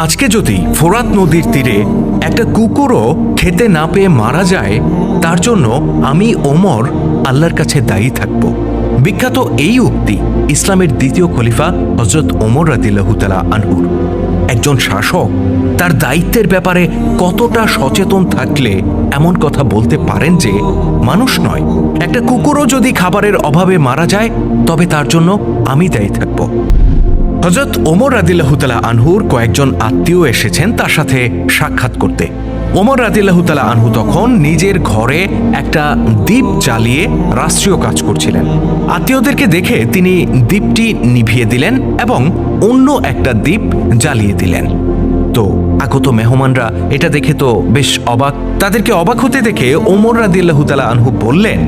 আজকে যদি ফোরাত নদীর তীরে একটা কুকুরও খেতে না পেয়ে মারা যায়, তার জন্য আমি ওমর আল্লাহর কাছে দায়ী থাকব। বিখ্যাত এই উক্তি ইসলামের দ্বিতীয় খলিফা হযরত ওমর রাদিয়াল্লাহু তাআলা আনহুর। একজন শাসক তার দায়িত্বের ব্যাপারে কতটা সচেতন থাকলে এমন কথা বলতে পারেন যে মানুষ নয়, একটা কুকুরও যদি খাবারের অভাবে মারা যায় তবে তার জন্য আমি দায়ী থাকব। হযরত ওমর রাদিয়াল্লাহু তাআলা আনহুর কয়েকজন আত্মীয় এসেছেন তার সাথে সাক্ষাৎ করতে। ওমর রাদিয়াল্লাহু তাআলা আনহু তখন নিজের ঘরে একটা দীপ জ্বালিয়ে রাষ্ট্রীয় কাজ করছিলেন। আত্মীয়দেরকে দেখে তিনি দীপটি নিভিয়ে দিলেন এবং অন্য একটা দীপ জ্বালিয়ে দিলেন। তো আগত মেহমানরা এটা দেখে তো বেশ অবাক। তাদেরকে অবাক হতে দেখে ওমর রাদিয়াল্লাহু তাআলা আনহু বললেন,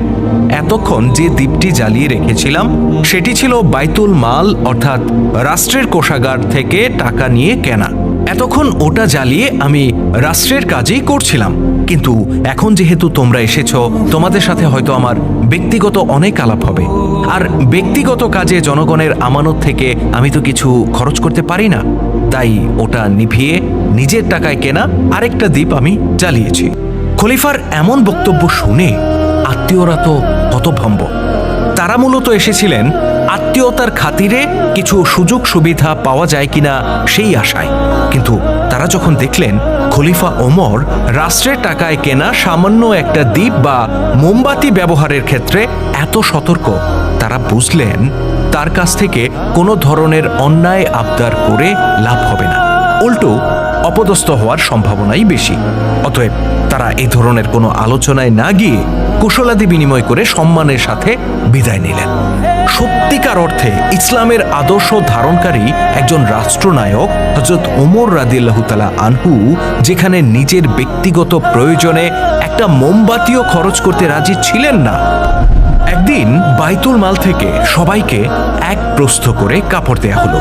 এতক্ষণ যে দীপটি জ্বালিয়ে রেখেছিলাম সেটি ছিল বাইতুল মাল অর্থাৎ রাষ্ট্রের কোষাগার থেকে টাকা নিয়ে কেনা। এতক্ষণ ওটা জ্বালিয়ে আমি রাষ্ট্রের কাজই করছিলাম, কিন্তু এখন যেহেতু তোমরা এসেছো, তোমাদের সাথে হয়তো আমার ব্যক্তিগত অনেক আলাপ হবে, আর ব্যক্তিগত কাজে জনগণের আমানত থেকে আমি তো কিছু খরচ করতে পারি না, তাই ওটা নিভিয়ে নিজের টাকায় কেনা আরেকটা দ্বীপ আমি জ্বালিয়েছি। খলিফার এমন বক্তব্য শুনে আত্মীয়রা তো হতভম্ব। তারা মূলত এসেছিলেন আত্মীয়তার খাতিরে কিছু সুযোগ সুবিধা পাওয়া যায় কিনা সেই আশায়, কিন্তু তারা যখন দেখলেন খলিফা ওমর রাষ্ট্রের টাকায় কেনা সামান্য একটা দ্বীপ বা মোমবাতি ব্যবহারের ক্ষেত্রে এত সতর্ক, তারা বুঝলেন তার কাছ থেকে কোনো ধরনের অন্যায় আবদার করে লাভ হবে না, উল্টো অপদস্থ হওয়ার সম্ভাবনাই বেশি। অতএব তারা এই ধরনের কোনো আলোচনায় না গিয়ে কুশলাদি বিনিময় করে সম্মানের সাথে বিদায় নিলেন। সত্যিকার অর্থে ইসলামের আদর্শ ধারণকারী একজন রাষ্ট্রনায়ক হযরত ওমর রাদিয়াল্লাহু তাআলা আনহু যেখানে নিজের ব্যক্তিগত প্রয়োজনে একটা মোমবাতিও খরচ করতে রাজি ছিলেন না। একদিন বাইতুল মাল থেকে সবাইকে এক প্রস্থ করে কাপড় দেয়া হলো,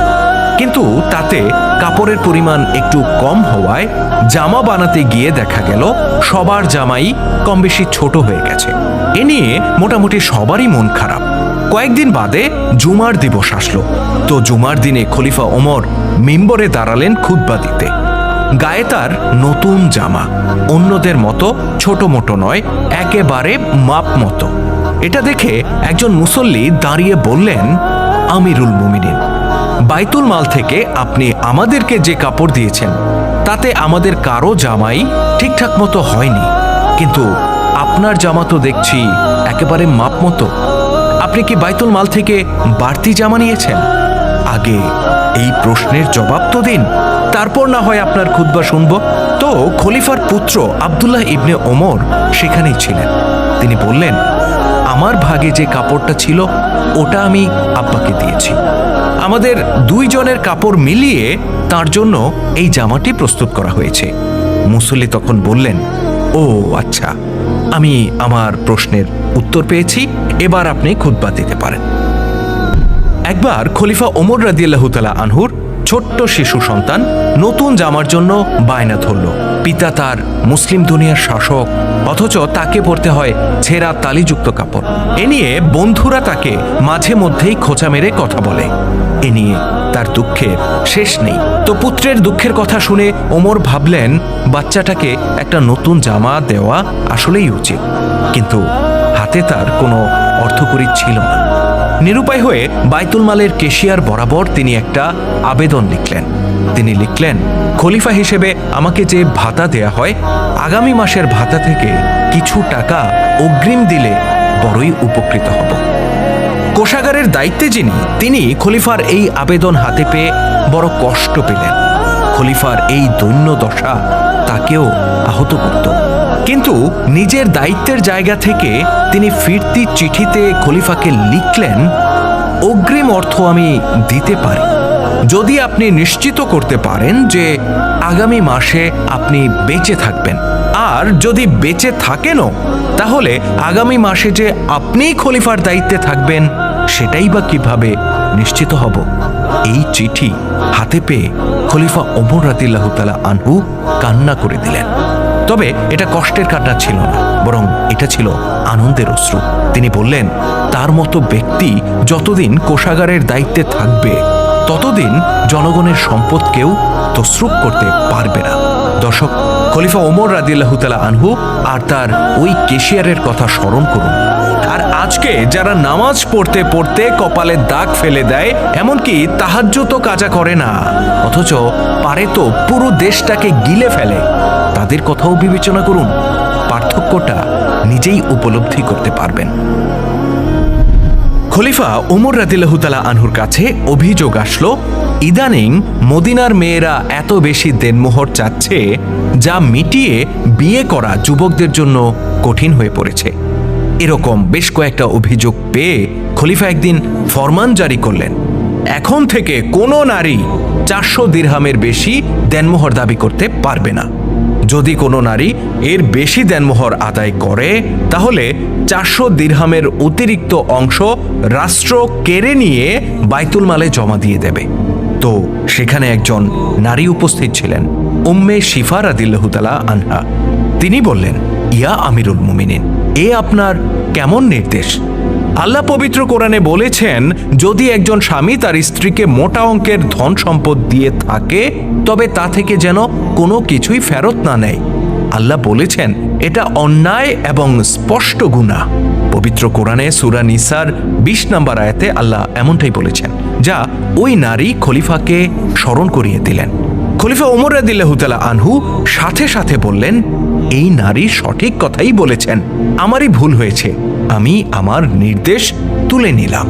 কিন্তু তাতে কাপড়ের পরিমাণ একটু কম হওয়ায় জামা বানাতে গিয়ে দেখা গেল সবার জামাই কম বেশি ছোট হয়ে গেছে। এ নিয়ে মোটামুটি সবারই মন খারাপ। কয়েকদিন বাদে জুমার দিবস আসলো। তো জুমার দিনে খলিফা ওমর মিম্বরে দাঁড়ালেন খুতবা দিতে। গায়ে তার নতুন জামা, অন্যদের মতো ছোট মোটো নয়, একেবারে মাপ মতো। এটা দেখে একজন মুসল্লি দাঁড়িয়ে বললেন, আমিরুল মুমিনিন, বাইতুল মাল থেকে আপনি আমাদেরকে যে কাপড় দিয়েছেন তাতে আমাদের কারো জামাই ঠিকঠাক মতো হয়নি, কিন্তু আপনার জামা তো দেখছি একেবারে মাপ মতো। আপনি কি বাইতুল মাল থেকে বাড়তি জামা নিয়েছেন? আগে এই প্রশ্নের জবাব তো দিন, তারপর না হয় আপনার খুতবা শুনব। তো খলিফার পুত্র আব্দুল্লাহ ইবনে ওমর সেখানেই ছিলেন। তিনি বললেন, আমার ভাগে যে কাপড়টা ছিল ওটা আমি আব্বাকে দিয়েছি। আমাদের দুইজনের কাপড় মিলিয়ে তার জন্য এই জামাটি প্রস্তুত করা হয়েছে। মুসল্লি তখন বললেন, ও আচ্ছা, আমি আমার প্রশ্নের উত্তর পেয়েছি, এবার আপনি খুতবা দিতে পারেন। একবার খলিফা ওমর রাদিয়াল্লাহু তাআলা আনহুর ছোট্ট শিশু সন্তান নতুন জামার জন্য বায়না ধরল। পিতা তার মুসলিম দুনিয়ার শাসক, অথচ তাকে পরতে হয় ছেঁড়া তালিযুক্ত কাপড়। এ নিয়ে বন্ধুরা তাকে মাঝে মধ্যেই খোঁচা মেরে কথা বলে। এ নিয়ে তার দুঃখের শেষ নেই। তো পুত্রের দুঃখের কথা শুনে ওমর ভাবলেন, বাচ্চাটাকে একটা নতুন জামা দেওয়া আসলেই উচিত, কিন্তু হাতে তার কোনো অর্থকড়ি ছিল না। নিরুপায় হয়ে বাইতুল মালের কেশিয়ার বরাবর তিনি একটা আবেদন লিখলেন। তিনি লিখলেন, খলিফা হিসেবে আমাকে যে ভাতা দেয়া হয়, আগামী মাসের ভাতা থেকে কিছু টাকা অগ্রিম দিলে বড়ই উপকৃত হব। কোষাগারের দায়িত্বে তিনি খলিফার এই আবেদন হাতে পেয়ে বড় কষ্ট পেলেন। খলিফার এই দৈন্য দশা তাকেও আহত করত, কিন্তু নিজের দায়িত্বের জায়গা থেকে তিনি ফিরতি চিঠিতে খলিফাকে লিখলেন, অগ্রিম অর্থ আমি দিতে পারি যদি আপনি নিশ্চিত করতে পারেন যে আগামী মাসে আপনি বেঁচে থাকবেন, আর যদি বেঁচে থাকেনও তাহলে আগামী মাসে যে আপনিই খলিফার দায়িত্বে থাকবেন সেটাই বা কিভাবে নিশ্চিত হব। এই চিঠি হাতে পেয়ে খলিফা ওমর রাদিয়াল্লাহু তাআলা আনহু কান্না করে দিলেন। তবে এটা কষ্টের কান্না ছিল না, বরং এটা ছিল আনন্দের অশ্রু। তিনি বললেন, তার মতো ব্যক্তি যতদিন কোষাগারের দায়িত্বে থাকবে ততদিন জনগণের সম্পদ কেউ তসরুপ করতে পারবে না। দর্শক, খলিফা ওমর রাদিয়াল্লাহু তাআলা আনহু আর তার ওই কেশিয়ারের কথা স্মরণ করুন। আর আজকে যারা নামাজ পড়তে পড়তে কপালে দাগ ফেলে দেয়, এমনকি তাহাজ্জুদও কাজা করে না, অথচ পারে তো পুরো দেশটাকে গিলে ফেলে, তাদের কথাও বিবেচনা করুন। পার্থক্যটা নিজেই উপলব্ধি করতে পারবেন। খলিফা ওমর রাদিয়াল্লাহু তাআলা আনহুর কাছে অভিযোগ আসলো, ইদানিং মদিনার মেয়েরা এত বেশি দেনমোহর চাচ্ছে, যা মিটিয়ে বিয়ে করা যুবকদের জন্য কঠিন হয়ে পড়েছে। এরকম বেশ কয়েকটা অভিযোগ পেয়ে খলিফা একদিন ফরমান জারি করলেন, এখন থেকে কোনো নারী 400 দিরহামের বেশি দেনমোহর দাবি করতে পারবে না। যদি কোনো নারী এর বেশি দেনমোহর আদায় করে, তাহলে 400 দিরহামের অতিরিক্ত অংশ রাষ্ট্র কেড়ে নিয়ে বাইতুল মালে জমা দিয়ে দেবে। তো সেখানে একজন নারী উপস্থিত ছিলেন, উম্মে শিফা রাদিয়াল্লাহু তাআলা আনহা। তিনি বললেন, ইয়া আমিরুল মুমিনিন, এ আপনার কেমন নির্দেশ? আল্লাহ পবিত্র কোরআনে বলেছেন, যদি একজন স্বামী তার স্ত্রীকে মোটা অঙ্কের ধন সম্পদ দিয়ে থাকে, তবে তা থেকে যেন কোনো কিছুই ফেরত না নেয়। আল্লাহ বলেছেন এটা অন্যায় এবং স্পষ্ট গুনাহ। পবিত্র কোরআনে সূরা নিসার 20 নম্বর আয়াতে আল্লাহ এমনটাই বলেছেন, যা ওই নারী খলিফাকে স্মরণ করিয়ে দিলেন। খলিফা ওমর রাদিয়াল্লাহু তাআলা আনহু সাথে সাথে বললেন, এই নারী সঠিক কথাই বলেছেন, আমারই ভুল হয়েছে, আমি আমার নির্দেশ তুলে নিলাম।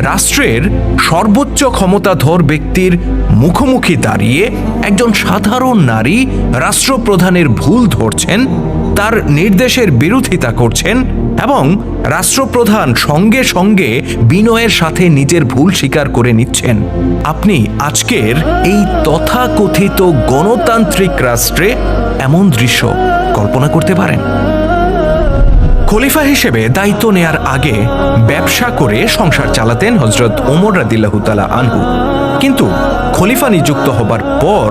রাষ্ট্রের সর্বোচ্চ ক্ষমতাধর ব্যক্তির মুখোমুখি দাঁড়িয়ে একজন সাধারণ নারী রাষ্ট্রপ্রধানের ভুল ধরছেন, তার নির্দেশের বিরোধিতা করছেন এবং রাষ্ট্রপ্রধান সঙ্গে সঙ্গে বিনয়ের সাথে নিজের ভুল স্বীকার করে নিচ্ছেন। আপনি আজকের এই তথাকথিত গণতান্ত্রিক রাষ্ট্রে এমন দৃশ্য কল্পনা করতে পারেন? খলিফা হিসেবে দায়িত্ব নেয়ার আগে ব্যবসা করে সংসার চালাতেন হযরত ওমর রাদিয়াল্লাহু তাআলা আনহু। কিন্তু খলিফা নিযুক্ত হবার পর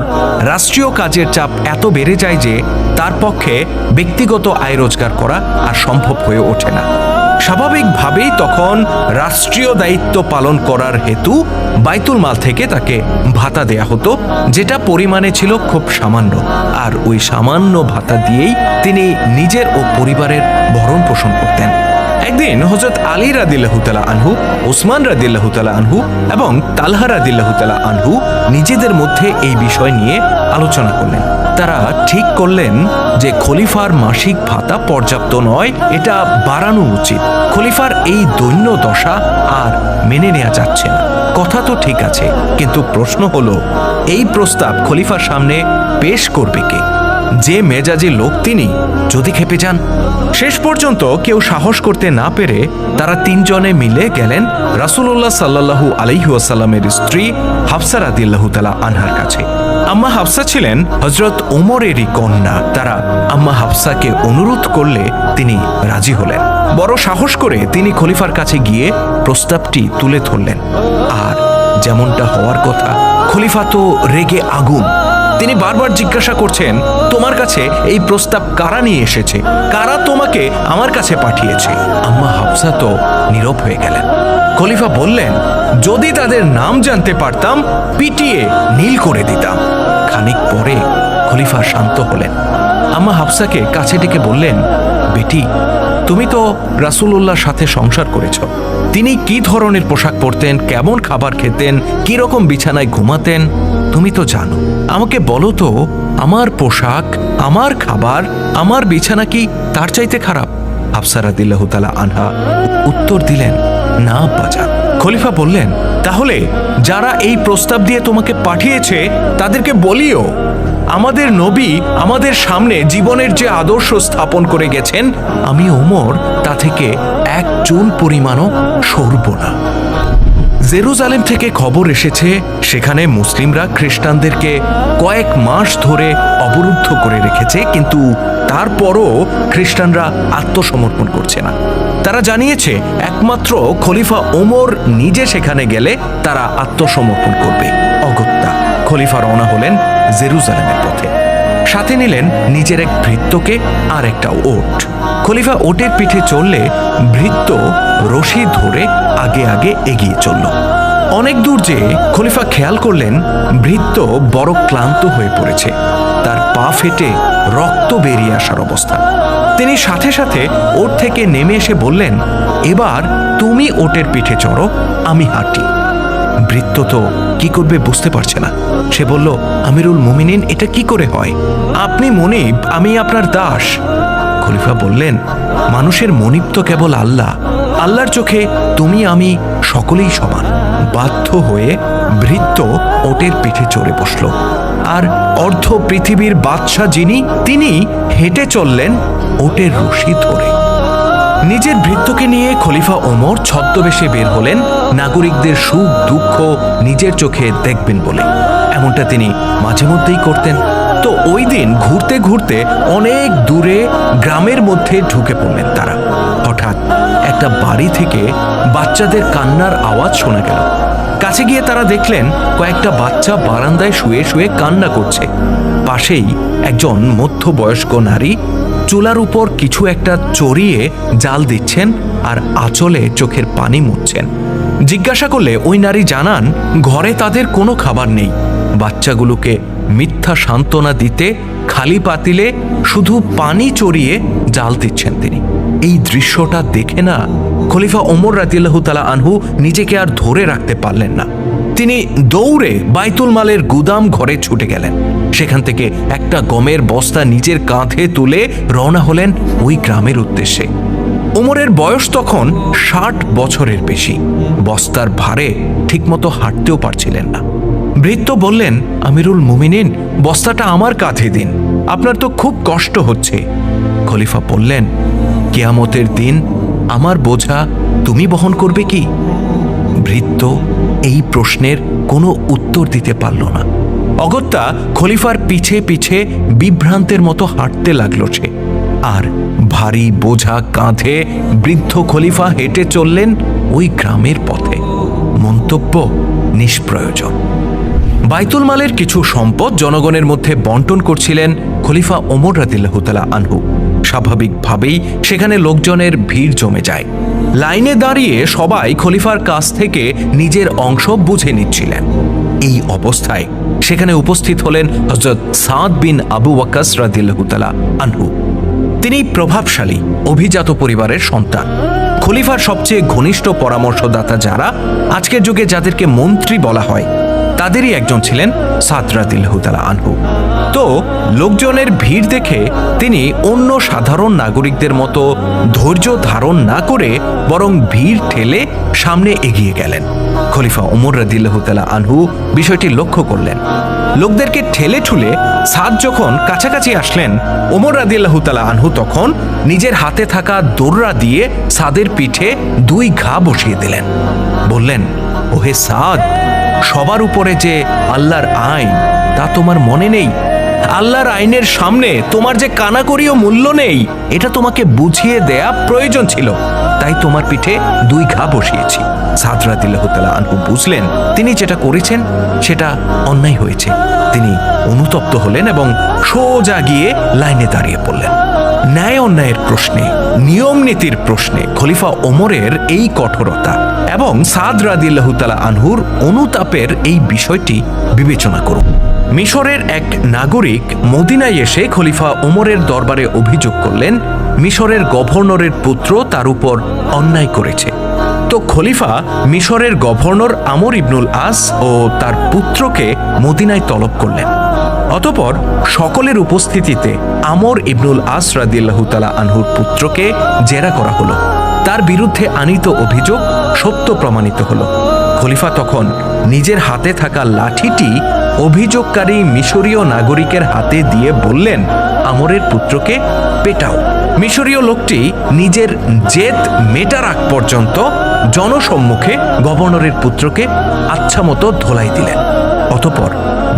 রাষ্ট্রীয় কাজের চাপ এত বেড়ে যায় যে তার পক্ষে ব্যক্তিগত আয় রোজগার করা আর সম্ভব হয়ে ওঠে না। স্বাভাবিকভাবেই তখন রাষ্ট্রীয় দায়িত্ব পালন করার হেতু বাইতুল মাল থেকে তাকে ভাতা দেয়া হতো, যেটা পরিমাণে ছিল খুব সামান্য। আর ওই সামান্য ভাতা দিয়েই তিনি নিজের ও পরিবারের ভরণ পোষণ করতেন। একদিন হযরত আলী রাদিয়াল্লাহু তাআলা আনহু, ওসমান রাদিয়াল্লাহু তাআলা আনহু এবং তালহা রাদিয়াল্লাহু তাআলা আনহু নিজেদের মধ্যে এই বিষয় নিয়ে আলোচনা করলেন। তারা ঠিক করলেন যে খলিফার মাসিক ভাতা পর্যাপ্ত নয়, এটা বাড়ানো উচিত। খলিফার এই দৈন্য দশা আর মেনে নেওয়া যাচ্ছে না। কথা তো ঠিক আছে, কিন্তু প্রশ্ন হলো, এই প্রস্তাব খলিফার সামনে পেশ করবে কে? যে মেজাজি লোক তিনি, যদি খেপে যান। শেষ পর্যন্ত কেউ সাহস করতে না পেরে তারা তিনজনে মিলে গেলেন রাসূলুল্লাহ সাল্লাল্লাহু আলাইহি ওয়াসাল্লামের স্ত্রী হাফসা রাদিয়াল্লাহু তাআলা আনহার কাছে। আম্মা হাফসা ছিলেন হযরত ওমরেরই কন্যা। তারা আম্মা হাফসাকে অনুরোধ করলে তিনি রাজি হলেন। বড় সাহস করে তিনি খলিফার কাছে গিয়ে প্রস্তাবটি তুলে ধরলেন। আর যেমনটা হওয়ার কথা, খলিফা তো রেগে আগুন। তিনি বারবার জিজ্ঞাসা করছেন, তোমার কাছে এই প্রস্তাব কারা নিয়ে এসেছে? কারা তোমাকে আমার কাছে পাঠিয়েছে? আম্মা হাফসা তো নীরব হয়ে গেলেন। খলিফা বললেন, যদি তাদের নাম জানতে পারতাম, পিটিয়ে নীল করে দিতাম। খানিক পরে খলিফা শান্ত হলেন। আম্মা হাফসাকে কাছে ডেকে বললেন, বেটি, তুমি তো রাসূলুল্লাহর সাথে সংসার করেছ। তিনি কি ধরনের পোশাক পরতেন, কেমন খাবার খেতেন, কি রকম বিছানায় ঘুমাতেন, তুমি তো জানো। আমাকে বলো তো, আমার পোশাক, আমার খাবার, আমার বিছানা কি তার চাইতে খারাপ? হাফসা রাদিয়াল্লাহু তাআলা আনহা উত্তর দিলেন, না বাজান। খলিফা বললেন, তাহলে যারা এই প্রস্তাব দিয়ে তোমাকে পাঠিয়েছে তাদেরকে বলিও, আমাদের নবী আমাদের সামনে জীবনের যে আদর্শ স্থাপন করে গেছেন, আমি ওমর তা থেকে এক চুল পরিমাণও সরব না। জেরুজালেম থেকে খবর এসেছে, সেখানে মুসলিমরা খ্রিস্টানদেরকে কয়েক মাস ধরে অবরুদ্ধ করে রেখেছে, কিন্তু তারপরও খ্রিস্টানরা আত্মসমর্পণ করছে না। তারা জানিয়েছে একমাত্র খলিফা ওমর নিজে সেখানে গেলে তারা আত্মসমর্পণ করবে। অগত্যা খলিফা রওনা হলেন জেরুজালেমের পথে। সাথে নিলেন নিজের এক ভৃত্যকে আর একটা ওট। খলিফা ওটের পিঠে চললে ভৃত্য রশি ধরে আগে আগে এগিয়ে চলল। অনেক দূর যে খলিফা খেয়াল করলেন ভৃত্য বড় ক্লান্ত হয়ে পড়েছে, তার পা ফেটে রক্ত বেরিয়ে আসার অবস্থা। তিনি সাথে সাথে ওট থেকে নেমে এসে বললেন, এবার তুমি ওটের পিঠে চড়ো, আমি হাঁটি। ভৃত্য তো কি করবে বুঝতে পারছে না। সে বলল, আমিরুল মুমিনিন, এটা কি করে হয়? আপনি মনিব, আমি আপনার দাস। খলিফা বললেন, মানুষের মনিব তো কেবল আল্লাহ, আল্লাহর চোখে তুমি আমি সকলেই সমান। বাধ্য হয়ে ভৃত্য ওটের পিঠে চড়ে বসল, আর অর্ধ পৃথিবীর বাদশা যিনি, তিনি হেঁটে চললেন ওটের রশি ধরে। নিজের ভৃত্যকে নিয়ে খলিফা ওমর ছদ্মবেশে বের হলেন নাগরিকদের সুখ দুঃখ নিজের চোখে দেখবেন বলে। এমনটা তিনি মাঝে মধ্যেই করতেন। তো ওই দিন ঘুরতে ঘুরতে অনেক দূরে গ্রামের মধ্যে ঢুকে পড়লেন তারা। হঠাৎ একটা বাড়ি থেকে বাচ্চাদের কান্নার আওয়াজ শোনা গেল। কাছে গিয়ে তারা দেখলেন কয়েকটা বাচ্চা বারান্দায় শুয়ে শুয়ে কান্না করছে। পাশেই একজন মধ্যবয়স্ক নারী চুলার উপর কিছু একটা চড়িয়ে জাল দিচ্ছেন আর আঁচলে চোখের পানি মুছছেন। জিজ্ঞাসা করলে ওই নারী জানান, ঘরে তাদের কোনো খাবার নেই। বাচ্চাগুলোকে মিথ্যা সান্ত্বনা দিতে খালি পাতিলে শুধু পানি চড়িয়ে জাল দিচ্ছেন তিনি। এই দৃশ্যটা দেখে না খলিফা ওমর রাদিয়াল্লাহু তাআলা আনহু নিজেকে আর ধরে রাখতে পারলেন না। তিনি দৌড়ে বাইতুল মালের গুদাম ঘরে ছুটে গেলেন। সেখান থেকে একটা গমের বস্তা নিজের কাঁধে তুলে রওনা হলেন ওই গ্রামের উদ্দেশ্যে। ওমরের বয়স তখন 60 বছরের বেশি। বস্তার ভারে ঠিকমতো হাঁটতেও পারছিলেন না। ভৃত্য বললেন, আমিরুল মুমিনিন, বস্তাটা আমার কাঁধে দিন, আপনার তো খুব কষ্ট হচ্ছে। খলিফা বললেন, কিয়ামতের দিন আমার বোঝা তুমি বহন করবে কি? ভৃত্য এই প্রশ্নের কোনো উত্তর দিতে পারল না। অগত্যা খলিফার পিছে পিছে বিভ্রান্তের মতো হাঁটতে লাগলো সে। আর ভারী বোঝা কাঁধে বৃদ্ধ খলিফা হেঁটে চললেন ওই গ্রামের পথে। মন্তব্য, নিষ্প্রয়োজন। বাইতুল মালের কিছু সম্পদ জনগণের মধ্যে বন্টন করছিলেন খলিফা ওমর রাদিয়াল্লাহু তাআলা আনহু। স্বাভাবিকভাবেই সেখানে লোকজনের ভিড় জমে যায়। লাইনে দাঁড়িয়ে সবাই খলিফার কাছ থেকে নিজের অংশ বুঝে নিচ্ছিলেন। এই অবস্থায় সেখানে উপস্থিত হলেন হযরত সাদ বিন আবু ওয়াক্কাস রাদিয়াল্লাহু তাআলা আনহু। তিনি প্রভাবশালী অভিজাত পরিবারের সন্তান। খলিফার সবচেয়ে ঘনিষ্ঠ পরামর্শদাতা যারা, আজকের যুগে যাদেরকে মন্ত্রী বলা হয়, তাদেরই একজন ছিলেন সাদ রাদিয়াল্লাহু তাআলা আনহু। তো লোকজনের ভিড় দেখে তিনি অন্য সাধারণ নাগরিকদের মতো ধৈর্য ধারণ না করে বরং ভিড় ঠেলে সামনে এগিয়ে গেলেন। খলিফা ওমর রাদিয়াল্লাহু তাআলা আনহু বিষয়টি লক্ষ্য করলেন। লোকদেরকে ঠেলে ঠুলে সাদ যখন কাছাকাছি আসলেন, ওমর রাদিয়াল্লাহু তাআলা আনহু তখন নিজের হাতে থাকা দোররা দিয়ে সাদের পিঠে 2 ঘা বসিয়ে দিলেন। বললেন, ওহে সাদ, সবার উপরে যে আল্লাহর আইন, তা তোমার মনে নেই? আল্লাহর আইনের সামনে তোমার যে কানাকড়িও মূল্য নেই, এটা তোমাকে বুঝিয়ে দেয়া প্রয়োজন ছিল, তাই তোমার পিঠে 2 ঘা বসিয়েছি। সাদ রাদিয়াল্লাহু তাআলা আনহু বুঝলেন তিনি যেটা করেছেন সেটা অন্যায় হয়েছে। তিনি অনুতপ্ত হলেন এবং সোজা গিয়ে লাইনে দাঁড়িয়ে পড়লেন। ন্যায় অন্যায়ের প্রশ্নে, নিয়ম নীতির প্রশ্নে খলিফা ওমরের এই কঠোরতা এবং সাদ রাদিয়াল্লাহু তাআলা আনহুর অনুতাপের এই বিষয়টি বিবেচনা করুন। মিশরের এক নাগরিক মদিনায় এসে খলিফা ওমরের দরবারে অভিযোগ করলেন মিশরের গভর্নরের পুত্র তার উপর অন্যায় করেছে। তো খলিফা মিশরের গভর্নর আমর ইবনুল আস ও তার পুত্রকে মদিনায় তলব করলেন। অতঃপর সকলের উপস্থিতিতে আমর ইবনুল আস রাদিয়াল্লাহু তাআলা আনহুর পুত্রকে জেরা করা হলো। তার বিরুদ্ধে আনীত অভিযোগ সত্য প্রমাণিত হলো। খলিফা তখন নিজের হাতে থাকা লাঠিটি অভিযোগকারী মিশরীয় নাগরিকের হাতে দিয়ে বললেন, আমরের পুত্রকে পেটাও। মিশরীয় লোকটি নিজের জেদ মেটার আগ পর্যন্ত জনসম্মুখে গভর্নরের পুত্রকে আচ্ছা মতো ধোলাই দিলেন। অতঃপর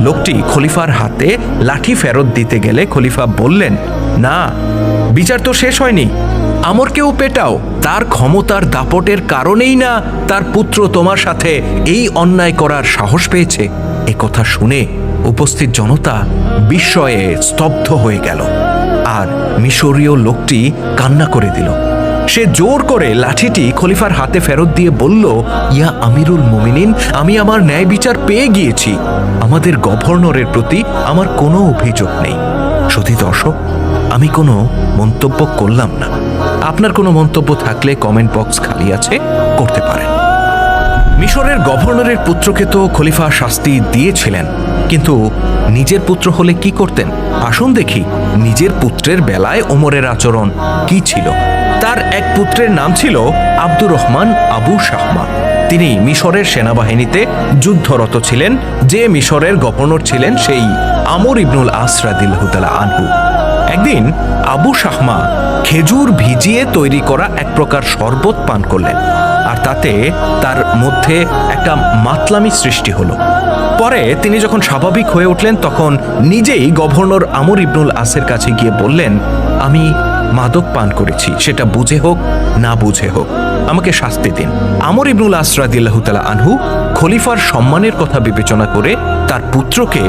লোকটি খলিফার হাতে লাঠি ফেরত দিতে গেলে খলিফা বললেন, না, বিচার তো শেষ হয়নি, আমরকেও পেটাও। তার ক্ষমতার দাপটের কারণেই না তার পুত্র তোমার সাথে এই অন্যায় করার সাহস পেয়েছে। এ কথা শুনে উপস্থিত জনতা বিস্ময়ে স্তব্ধ হয়ে গেল আর মিশরীয় লোকটি কান্না করে দিল। সে জোর করে লাঠিটি খলিফার হাতে ফেরত দিয়ে বলল, ইয়া আমিরুল মুমিনিন, আমি আমার ন্যায় বিচার পেয়ে গিয়েছি। আমাদের গভর্নরের প্রতি আমার কোনো অভিযোগ নেই। সত্যি দর্শক, আমি কোনো মন্তব্য করলাম না। আপনার কোনো মন্তব্য থাকলে কমেন্ট বক্স খালি আছে, করতে পারেন। মিশরের গভর্নরের পুত্রকে তো খলিফা শাস্তি দিয়েছিলেন, কিন্তু নিজের পুত্র হলে কি করতেন? আসুন দেখি নিজের পুত্রের বেলায় ওমরের আচরণ কি ছিল। তার এক পুত্রের নাম ছিল আব্দুর রহমান আবু শাহমা। তিনি মিশরের সেনাবাহিনীতে যুদ্ধরত ছিলেন। যে মিশরের গভর্নর ছিলেন সেই আমর ইবনুল আস রাদিয়াল্লাহু তাআলা আনহু। একদিন আবু শাহমা খেজুর ভিজিয়ে তৈরি করা এক প্রকার শরবত পান করলেন, আর তাতে তার মধ্যে একটা মাতলামি সৃষ্টি হলো। পরে তিনি যখন স্বাভাবিক হয়ে উঠলেন, তখন নিজেই গভর্নর আমর ইবনুল আসের কাছে গিয়ে বললেন, আমি মাদক পান করেছি, সেটা বুঝে হোক না বুঝে হোক, আমাকে শাস্তি দিন। আমর ইবনুল আস রাদিয়াল্লাহু তাআলা আনহু খলিফার সম্মানের কথা বিবেচনা করে তার পুত্রকে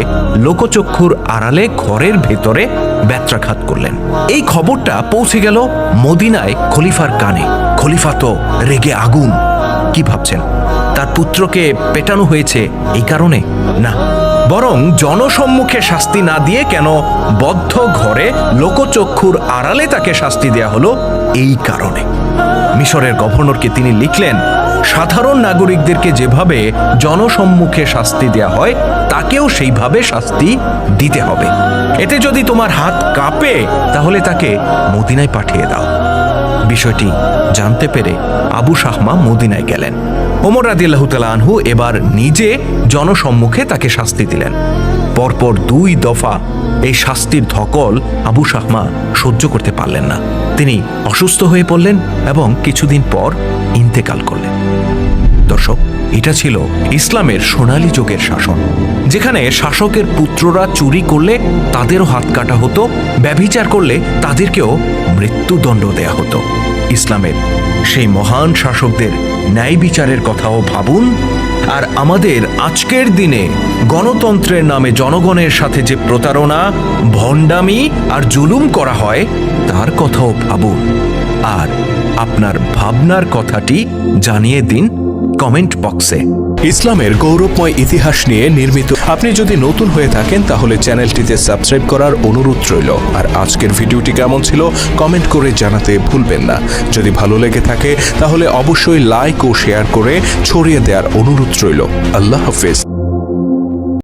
লোকচক্ষুর আড়ালে ঘরের ভেতরে ব্যত্রাঘাত করলেন। এই খবরটা পৌঁছে গেল মদিনায় খলিফার কানে। খলিফা তো রেগে আগুন। কি ভাবছেন, তার পুত্রকে পেটানো হয়েছে এই কারণে? না, বরং জনসম্মুখে শাস্তি না দিয়ে কেন বদ্ধ ঘরে লোকচক্ষুর আড়ালে তাকে শাস্তি দেয়া হলো, এই কারণে। মিশরের গভর্নরকে তিনি লিখলেন, সাধারণ নাগরিকদেরকে যেভাবে জনসম্মুখে শাস্তি দেয়া হয় তাকেও সেইভাবে শাস্তি দিতে হবে। এতে যদি তোমার হাত কাঁপে তাহলে তাকে মদিনায় পাঠিয়ে দাও। বিষয়টি জানতে পেরে আবু শাহমা মদিনায় গেলেন। ওমর রাদিয়াল্লাহু তাআলা আনহু এবার নিজে জনসম্মুখে তাকে শাস্তি দিলেন। পরপর 2 দফা এই শাস্তির ধকল আবু শাহমা সহ্য করতে পারলেন না। তিনি অসুস্থ হয়ে পড়লেন এবং কিছুদিন পর ইন্তেকাল করলেন। দর্শক, এটা ছিল ইসলামের সোনালী যুগের শাসন, যেখানে শাসকের পুত্ররা চুরি করলে তাদেরও হাত কাটা হতো, ব্যভিচার করলে তাদেরকেও মৃত্যুদণ্ড দেয়া হতো। ইসলামের সেই মহান শাসকদের ন্যায় বিচারের কথাও ভাবুন। আর আমাদের আজকের দিনে গণতন্ত্রের নামে জনগণের সাথে যে প্রতারণা, ভণ্ডামি আর জুলুম করা হয় তার কথাও ভাবুন। আর আপনার ভাবনার কথাটি জানিয়ে দিন কমেন্ট বক্সে। ইসলামের গৌরবময় ইতিহাস নিয়ে নির্মিত। আপনি যদি নতুন হয়ে থাকেন তাহলে চ্যানেলটিতে সাবস্ক্রাইব করার অনুরোধ রইল। আর আজকের ভিডিওটি কেমন ছিল কমেন্ট করে জানাতে ভুলবেন না। যদি ভালো লেগে থাকে তাহলে অবশ্যই লাইক ও শেয়ার করে ছড়িয়ে দেওয়ার অনুরোধ রইল। আল্লাহ হাফেজ।